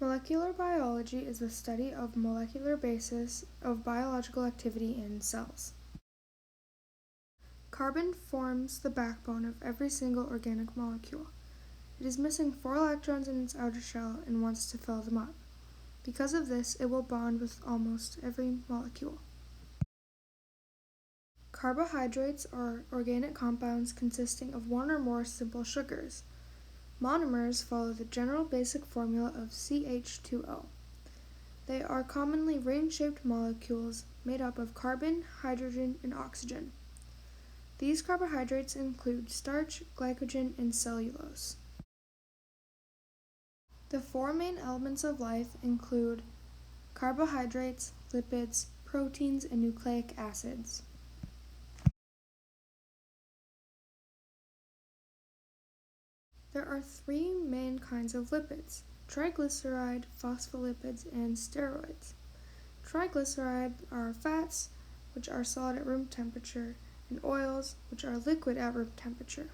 Molecular biology is the study of molecular basis of biological activity in cells. Carbon forms the backbone of every single organic molecule. It is missing 4 electrons in its outer shell and wants to fill them up. Because of this, it will bond with almost every molecule. Carbohydrates are organic compounds consisting of one or more simple sugars. Monomers follow the general basic formula of CH2O. They are commonly ring-shaped molecules made up of carbon, hydrogen, and oxygen. These carbohydrates include starch, glycogen, and cellulose. The 4 main elements of life include carbohydrates, lipids, proteins, and nucleic acids. There are 3 main kinds of lipids: triglyceride, phospholipids, and steroids. Triglyceride are fats, which are solid at room temperature, and oils, which are liquid at room temperature.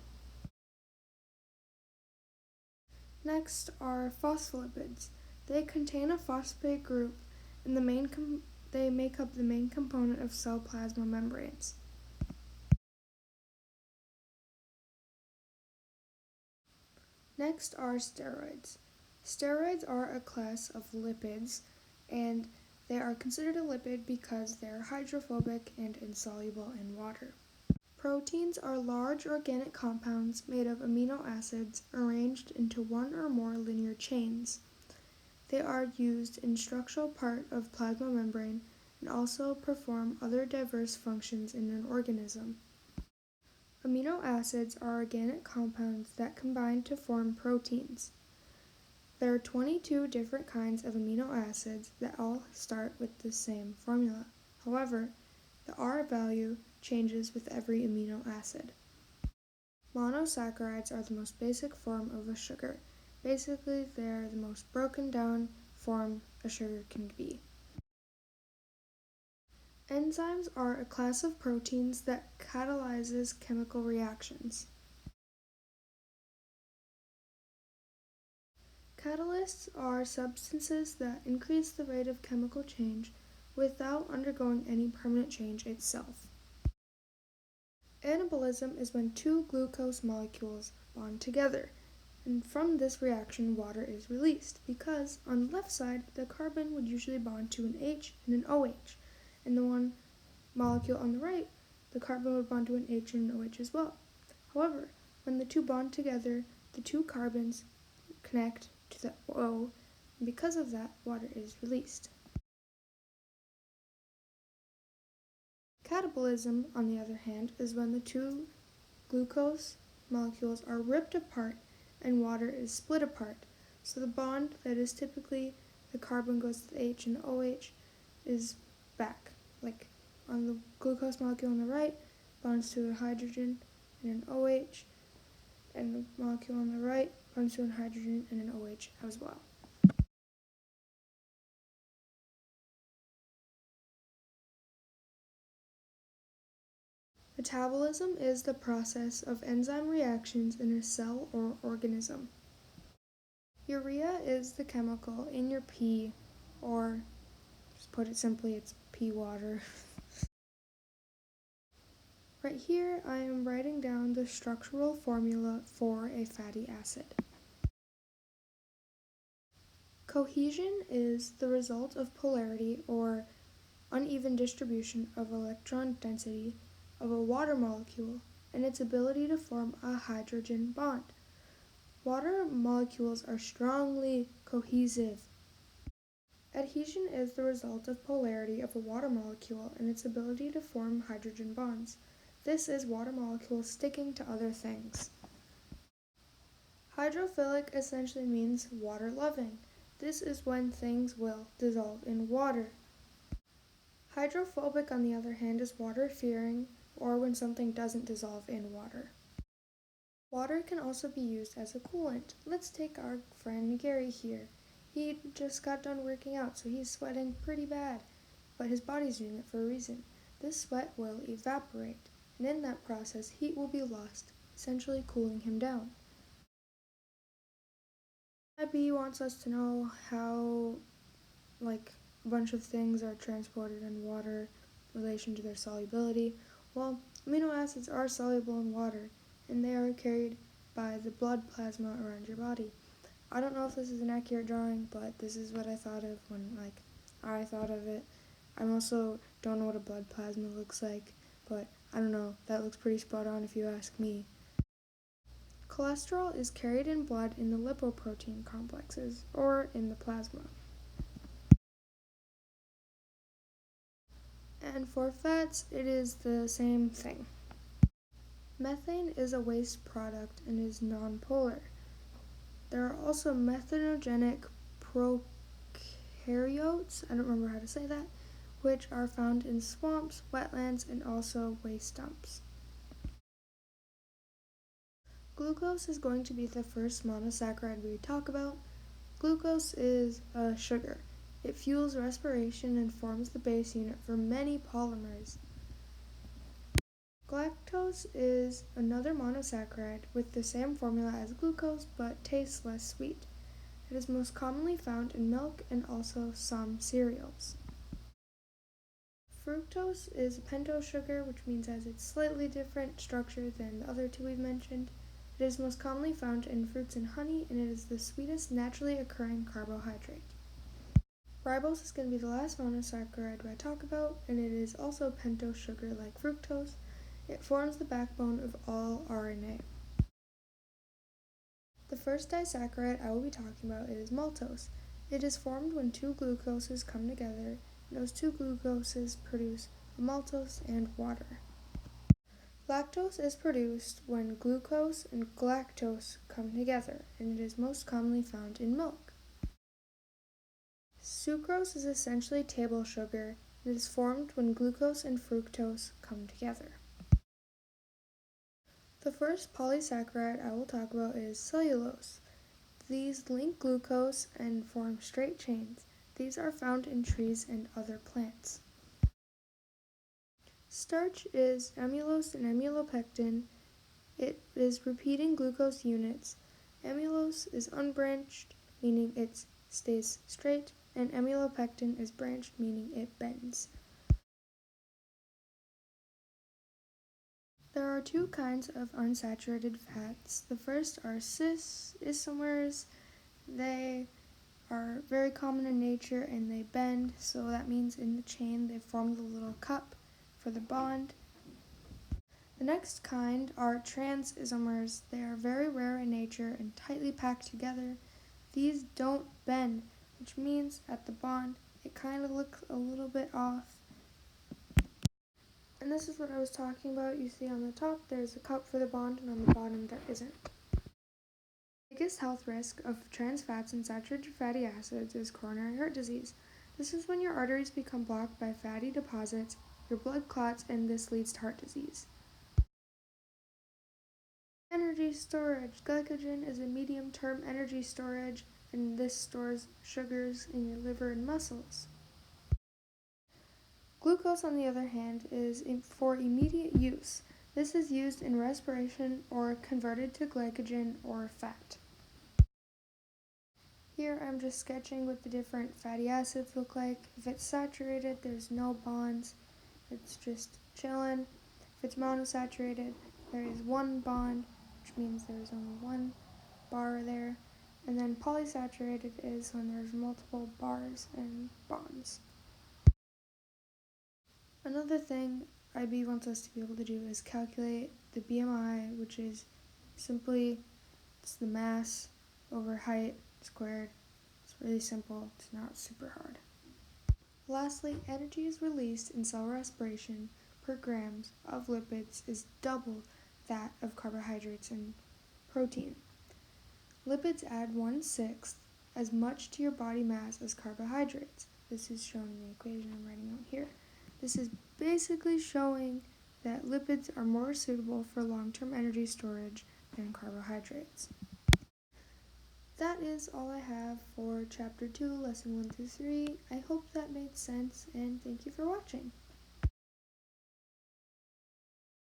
Next are phospholipids. They contain a phosphate group, and they make up the main component of cell plasma membranes. Next are steroids. Steroids are a class of lipids, and they are considered a lipid because they are hydrophobic and insoluble in water. Proteins are large organic compounds made of amino acids arranged into one or more linear chains. They are used in structural part of plasma membrane and also perform other diverse functions in an organism. Amino acids are organic compounds that combine to form proteins. There are 22 different kinds of amino acids that all start with the same formula. However, the R value changes with every amino acid. Monosaccharides are the most basic form of a sugar. Basically, they are the most broken down form a sugar can be. Enzymes are a class of proteins that catalyzes chemical reactions. Catalysts are substances that increase the rate of chemical change without undergoing any permanent change itself. Anabolism is when 2 glucose molecules bond together, and from this reaction water is released because on the left side the carbon would usually bond to an H and an OH, and the one molecule on the right, the carbon would bond to an H and an OH as well. However, when the 2 bond together, the 2 carbons connect to the O, and because of that, water is released. Catabolism, on the other hand, is when the 2 glucose molecules are ripped apart and water is split apart. So the bond that is typically the carbon goes to the H and the OH is back. Like on the glucose molecule on the right bonds to a hydrogen and an OH, and the molecule on the right bonds to a hydrogen and an OH as well. Metabolism is the process of enzyme reactions in a cell or organism. Urea is the chemical in your pee, or just put it simply, it's pee water. Right here, I am writing down the structural formula for a fatty acid. Cohesion is the result of polarity or uneven distribution of electron density of a water molecule and its ability to form a hydrogen bond. Water molecules are strongly cohesive. Adhesion is the result of polarity of a water molecule and its ability to form hydrogen bonds. This is water molecules sticking to other things. Hydrophilic essentially means water-loving. This is when things will dissolve in water. Hydrophobic, on the other hand, is water-fearing, or when something doesn't dissolve in water. Water can also be used as a coolant. Let's take our friend Gary here. He just got done working out, so he's sweating pretty bad, but his body's doing it for a reason. This sweat will evaporate, and in that process, heat will be lost, essentially cooling him down. IB wants us to know how, like, a bunch of things are transported in water in relation to their solubility. Well, amino acids are soluble in water, and they are carried by the blood plasma around your body. I don't know if this is an accurate drawing, but this is what I thought of when, I thought of it. I also don't know what a blood plasma looks like, but I don't know, that looks pretty spot on if you ask me. Cholesterol is carried in blood in the lipoprotein complexes, or in the plasma. And for fats, it is the same thing. Methane is a waste product and is nonpolar. There are also methanogenic prokaryotes, I don't remember how to say that, which are found in swamps, wetlands, and also waste dumps. Glucose is going to be the first monosaccharide we talk about. Glucose is a sugar. It fuels respiration and forms the base unit for many polymers. Galactose is another monosaccharide with the same formula as glucose but tastes less sweet. It is most commonly found in milk and also some cereals. Fructose is a pentose sugar, which means it has a slightly different structure than the other two we've mentioned. It is most commonly found in fruits and honey, and it is the sweetest naturally occurring carbohydrate. Ribose is going to be the last monosaccharide I talk about, and it is also pentose sugar like fructose. It forms the backbone of all RNA. The first disaccharide I will be talking about is maltose. It is formed when two glucoses come together, and those two glucoses produce maltose and water. Lactose is produced when glucose and galactose come together, and it is most commonly found in milk. Sucrose is essentially table sugar. It is formed when glucose and fructose come together. The first polysaccharide I will talk about is cellulose. These link glucose and form straight chains. These are found in trees and other plants. Starch is amylose and amylopectin. It is repeating glucose units. Amylose is unbranched, meaning it stays straight, and amylopectin is branched, meaning it bends. There are two kinds of unsaturated fats. The first are cis isomers. They are very common in nature and they bend, so that means in the chain they form the little cup for the bond. The next kind are trans isomers. They are very rare in nature and tightly packed together. These don't bend, which means at the bond it kind of looks a little bit off. And this is what I was talking about. You see on the top there's a cup for the bond, and on the bottom there isn't. The biggest health risk of trans fats and saturated fatty acids is coronary heart disease. This is when your arteries become blocked by fatty deposits, your blood clots, and this leads to heart disease. Energy storage. Glycogen is a medium-term energy storage, and this stores sugars in your liver and muscles. Glucose, on the other hand, is for immediate use. This is used in respiration or converted to glycogen or fat. Here I'm just sketching what the different fatty acids look like. If it's saturated, there's no bonds. It's just chilling. If it's monosaturated, there is one bond, which means there's only one bar there. And then polysaturated is when there's multiple bars and bonds. Another thing IB wants us to be able to do is calculate the BMI, which is simply it's the mass over height squared. It's really simple, it's not super hard. Lastly, energy is released in cell respiration per grams of lipids is double that of carbohydrates and protein. Lipids add 1/6 as much to your body mass as carbohydrates. This is shown in the equation I'm writing out here. This is basically showing that lipids are more suitable for long-term energy storage than carbohydrates. That is all I have for Chapter 2, Lesson 1 through 3. I hope that made sense, and thank you for watching.